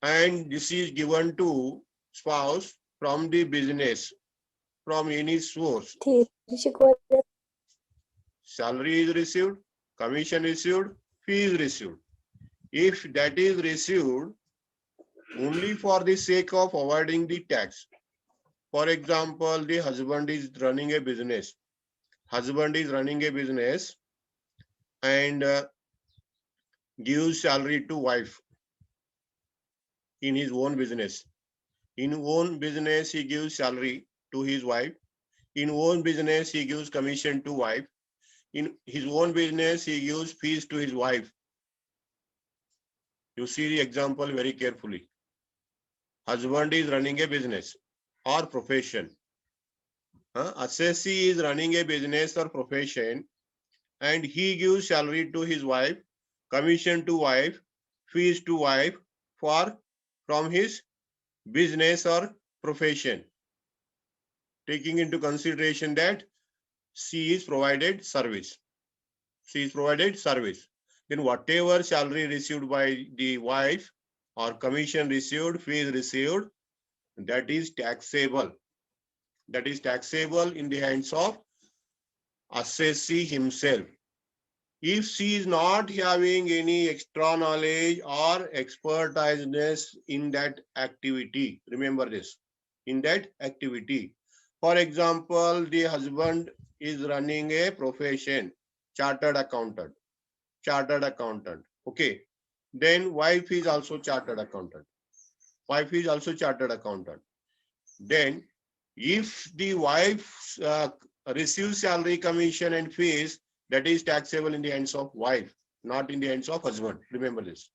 and this is given to spouse from the business, from any source. Theory शिकवायला Salary is received, commission received, fee is received. If that is received only for the sake of avoiding the tax, for example, the husband is running a business. Husband is running a business and gives salary to wife in his own business. In own business, he gives salary to his wife. In own business, he gives commission to wife. In his own business, he gives fees to his wife. You see the example very carefully. Husband is running a business or profession. Assessee is running a business or profession and he gives salary to his wife, commission to wife, fees to wife for from his business or profession, taking into consideration that she is provided service. She is provided service. Then whatever salary received by the wife or commission received, fees received, that is taxable. That is taxable in the hands of assessee himself. If she is not having any extra knowledge or expertise in that activity, remember this, in that activity. For example, the husband is running a profession, chartered accountant, okay. Then wife is also chartered accountant. Wife is also chartered accountant. Then if the wife receives salary, commission and fees, that is taxable in the hands of wife, not in the hands of husband. Remember this.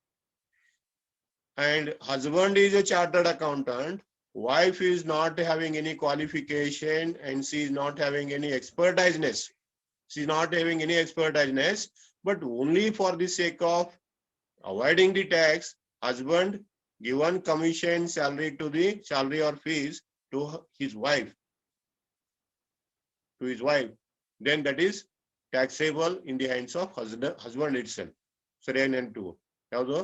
And husband is a chartered accountant. Wife is not having any qualification and she is not having any expertise. She is not having any expertise, but only for the sake of avoiding the tax, husband given commission salary to the salary or fees to his wife, then that is taxable in the hands of husband itself. ಸರಿಯಾಗಿ ನೆನಪು ಯಾವುದು?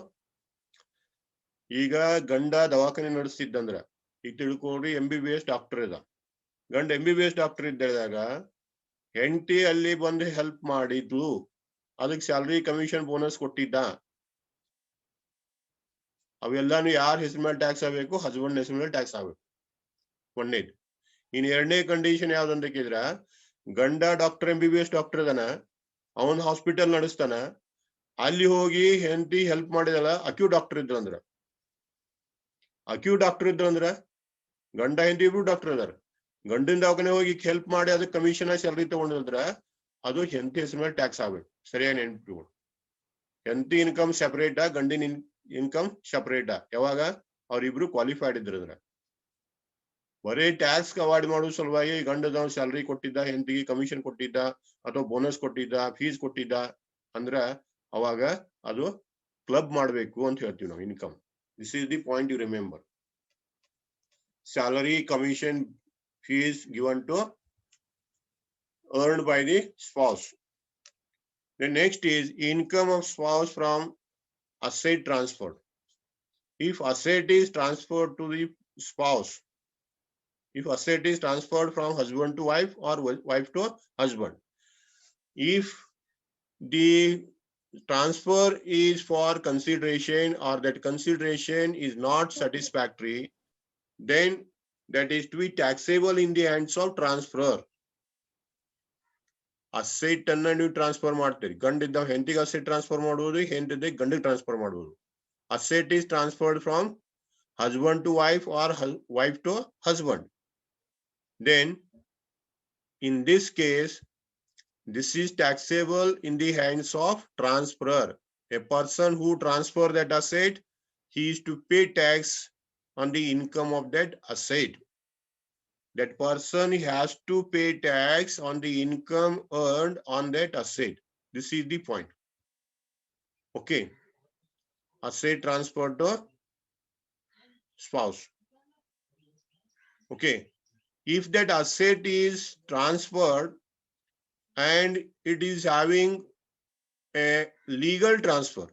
ಈಗ ಗಂಡ ದವಾಖಾನೆ ನಡೆಸ್ತಿದ್ದಂದ್ರ ಈಗ ತಿಳ್ಕೊಡ್ರಿ MBBS doctor ಇದ. ಗಂಡ MBBS doctor ಇದ್ದಾಗ ಹೆಂಡತಿ ಅಲ್ಲಿ ಬಂದು ಹೆಲ್ಪ್ ಮಾಡಿದ್ದು, ಅದಕ್ಕೆ ಸ್ಯಾಲ್ರಿ ಕಮಿಷನ್ ಬೋನಸ್ ಕೊಟ್ಟಿದ್ದ. ಅವೆಲ್ಲಾನು ಯಾರ ಹೆಸರು ಮೇಲೆ ಟ್ಯಾಕ್ಸ್ ಆಗಬೇಕು? ಹಸ್ಬೆಂಡ್ ಹೆಸರು ಮೇಲೆ ಟ್ಯಾಕ್ಸ್ ಆಗಬೇಕು. ಒಂದೇದು. ಇನ್ ಎರಡನೇ ಕಂಡೀಷನ್ ಯಾವ್ದಂತ ಕೇಳಿದ್ರ, ಗಂಡ ಡಾಕ್ಟರ್ MBBS ಡಾಕ್ಟರ್ ಅದನ, ಅವನ್ ಹಾಸ್ಪಿಟಲ್ ನಡೆಸ್ತಾನ, ಅಲ್ಲಿ ಹೋಗಿ ಹೆಂಡತಿ ಹೆಲ್ಪ್ ಮಾಡಿದಲ್ಲ, ಅಕ್ಯೂ ಡಾಕ್ಟರ್ ಇದ್ರಂದ್ರ ಗಂಡ ಹೆಂಡತಿ ಇಬ್ರು ಡಾಕ್ಟರ್ ಅದಾರ, ಗಂಡಿನ ದವಾಖಾನೆ ಹೋಗಿ ಹೆಲ್ಪ್ ಮಾಡಿ ಅದಕ್ಕೆ ಕಮಿಷನ್ ಸ್ಯಾಲ್ರಿ ತಗೊಂಡಿದ್ರ ಅದು ಹೆಂಡತಿ ಹೆಸರು ಮೇಲೆ ಟ್ಯಾಕ್ಸ್ ಆಗ್ಬೇಕು. ಸರಿಯಾಗಿ ನೆನ್ಪಿಟ್ಕೊಂಡು, ಹೆಂಡತಿ ಇನ್ಕಮ್ ಸೆಪರೇಟ್, ಗಂಡಿನ ಇನ್ಕಮ್ ಸೆಪರೇಟ್. ಯಾವಾಗ ಅವ್ರಿಬ್ರು ಕ್ವಾಲಿಫೈಡ್ ಇದ್ರದ್ರ. ಬರೀ ಟ್ಯಾಕ್ಸ್ ಅವಾಯ್ಡ್ ಮಾಡೋ ಸಲುವಾಗಿ ಗಂಡದ ಸ್ಯಾಲ್ರಿ ಕೊಟ್ಟಿದ್ದ, ಹೆಂಡತಿಗೆ ಕಮಿಷನ್ ಕೊಟ್ಟಿದ್ದ, ಅಥವಾ ಬೋನಸ್ ಕೊಟ್ಟಿದ್ದ, ಫೀಸ್ ಕೊಟ್ಟಿದ್ದ ಅಂದ್ರ ಅವಾಗ ಅದು ಕ್ಲಬ್ ಮಾಡಬೇಕು ಅಂತ ಹೇಳ್ತೀವಿ ನಾವು, income. This is the point you remember. Salary, commission, fees given to earned by the spouse. The next is income of spouse from asset transfer. If asset is transferred to the spouse, if asset is transferred from husband to wife or wife to husband, if the transfer is for consideration or that consideration is not satisfactory, then that is to be taxable in the hands of transferor. Asset ಅನ್ನ ನೀವು transfer ಮಾಡ್ತೀರಿ. ಗಂಡಿದ್ದ ಹೆಂಡತಿಗೆ asset transfer ಮಾಡುವುದು, ಹೆಂಡತಿದ್ದ ಗಂಡಿಗೆ transfer ಮಾಡುವುದು. Asset is transferred from husband to wife or wife to husband. Then in this case, this is taxable in the hands of transferor. A person who transfer that asset, he is to pay tax on the income of that asset. That person has to pay tax on the income earned on that asset. This is the point. Okay. Asset transferred to spouse. Okay. If that asset is transferred and it is having a legal transfer,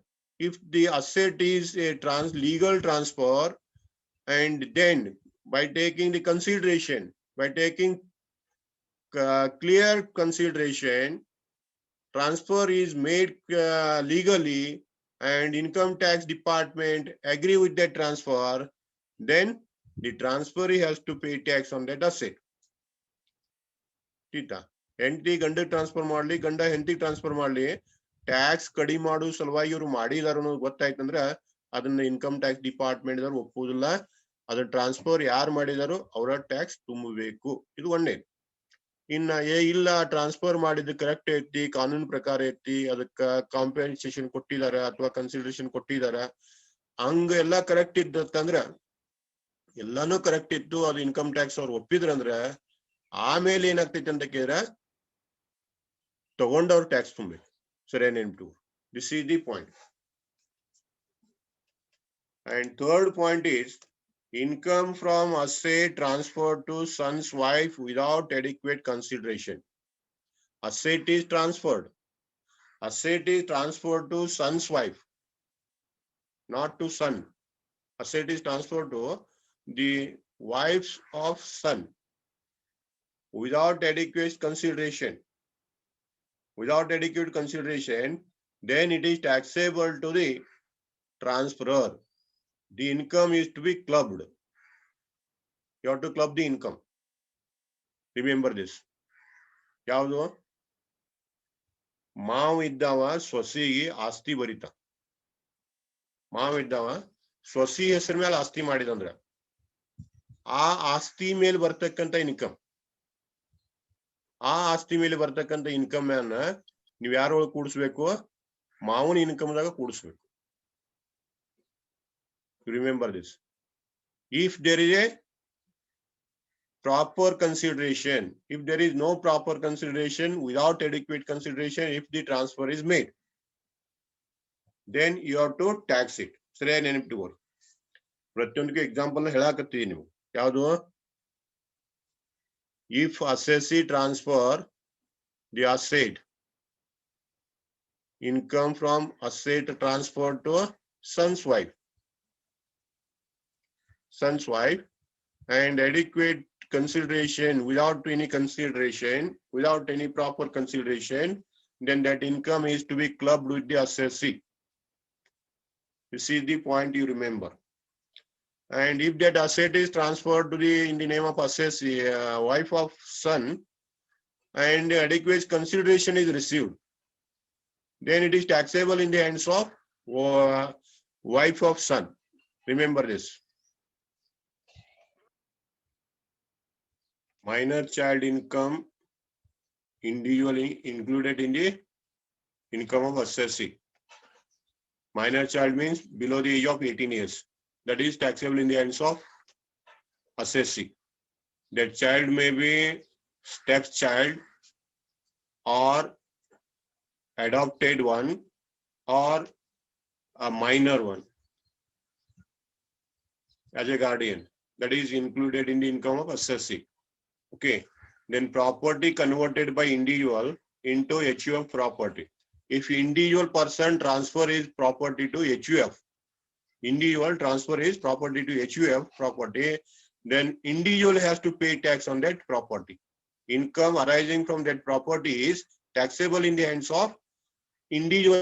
if the asset is a legal transfer, and then by taking the consideration, by taking clear consideration, transfer is made legally, and income tax department agree with that transfer, then the transferee has to pay tax on that asset. ಹೆಂಡತಿ ಗಂಡ transfer ಮಾಡ್ಲಿ, ಗಂಡ ಹೆಂಡತಿ transfer ಮಾಡ್ಲಿ, tax ಕಡಿಮೆ ಮಾಡು ಸಲುವಾಗಿ ಇವ್ರು ಮಾಡಿದಾರ ಅನ್ನೋದು ಗೊತ್ತಾಯ್ತಂದ್ರ ಅದನ್ನ ಇನ್ಕಮ್ ಟ್ಯಾಕ್ಸ್ ಡಿಪಾರ್ಟ್ಮೆಂಟ್ ದವ್ರು ಒಪ್ಪುದಿಲ್ಲ. ಅದನ್ನ ಟ್ರಾನ್ಸ್ಫರ್ ಯಾರು ಮಾಡಿದಾರೋ ಅವರ ಟ್ಯಾಕ್ಸ್ ತುಂಬಬೇಕು. ಇದು ಒಂದೇ. ಇನ್ನ ಇಲ್ಲ ಟ್ರಾನ್ಸ್ಫರ್ ಮಾಡಿದ್ದು ಕರೆಕ್ಟ್ ಐತಿ, ಕಾನೂನು ಪ್ರಕಾರ ಐತಿ, ಅದಕ್ಕ ಕಾಂಪೆನ್ಸೇಷನ್ ಕೊಟ್ಟಿದಾರ ಅಥವಾ ಕನ್ಸಿಡರೇಷನ್ ಕೊಟ್ಟಿದಾರ, ಹಂಗ ಎಲ್ಲಾ ಕರೆಕ್ಟ್ ಇದ್ದತ್ತಂದ್ರ, ಎಲ್ಲಾನು ಕರೆಕ್ಟ್ ಇತ್ತು, ಅದು ಇನ್ಕಮ್ ಟ್ಯಾಕ್ಸ್ ಅವ್ರು ಒಪ್ಪಿದ್ರಂದ್ರ ಆಮೇಲೆ ಏನಾಗ್ತೈತಿ ಅಂತ ಕೇಳಿದ್ರೆ ತಗೊಂಡವ್ರು ಟ್ಯಾಕ್ಸ್ ತುಂಬಬೇಕು. ಸರಿ ನೆನ್ಪು. This is the point. And third point is income from asset transferred to son's wife without adequate consideration. Asset is transferred. Asset is transferred to son's wife, not to son. Asset is transferred to the wives of son without adequate consideration. Without adequate consideration, then it is taxable to the transferor. The income is to be clubbed. You have to club the income. Remember this. ಯಾವುದು? ಮಾವ ಇದ್ದವ ಸೊಸಿಗೆ ಆಸ್ತಿ ಬರಿತ. ಮಾವ ಇದ್ದವ ಸೊಸಿ ಹೆಸರ ಮೇಲೆ ಆಸ್ತಿ ಮಾಡಿದಂದ್ರ ಆ ಆಸ್ತಿ ಮೇಲೆ ಬರ್ತಕ್ಕಂಥ ಇನ್ಕಮ್, ಆ ಆಸ್ತಿ ಮೇಲೆ ಬರ್ತಕ್ಕಂಥ ಇನ್ಕಮ್ ಅನ್ನ ನೀವ್ ಯಾರೊಳಗೆ ಕೂಡಿಸ್ಬೇಕು? ಮಾವನ ಇನ್ಕಮ್ದಾಗ ಕೂಡಿಸ್ಬೇಕು. Remember this. If there is a proper consideration, if there is no proper consideration, without adequate consideration, if the transfer is made, then you have to tax it. ಸರಿಯಾಗಿ ನೆನಪಿಟ್ಕೊಳ್ಳಿ. ಪ್ರತಿಯೊಂದಕ್ಕೆ ಎಕ್ಸಾಂಪಲ್ ಹೇಳಾಕತ್ತೀವಿ ನೀವು. ಯಾವುದು? If assessee transfer the asset, income from asset transferred to son's wife, and adequate consideration, without any consideration, without any proper consideration, then that income is to be clubbed with the assessee. This is the point you remember. And if that asset is transferred to the in the name of assessee, wife of son, and adequate consideration is received, then it is taxable in the hands of wife of son. Remember this. Minor child income individually included in the income of assessee. Minor child means below the age of 18 years. That is taxable in the hands of assessee. That child may be stepchild or adopted one or a minor one as a guardian. That is included in the income of assessee. Okay. Then property converted by individual into HUF property. If individual person transfer his property to HUF, individual transfer his property to HUF property, then individual has to pay tax on that property. Income arising from that property is taxable in the hands of individual.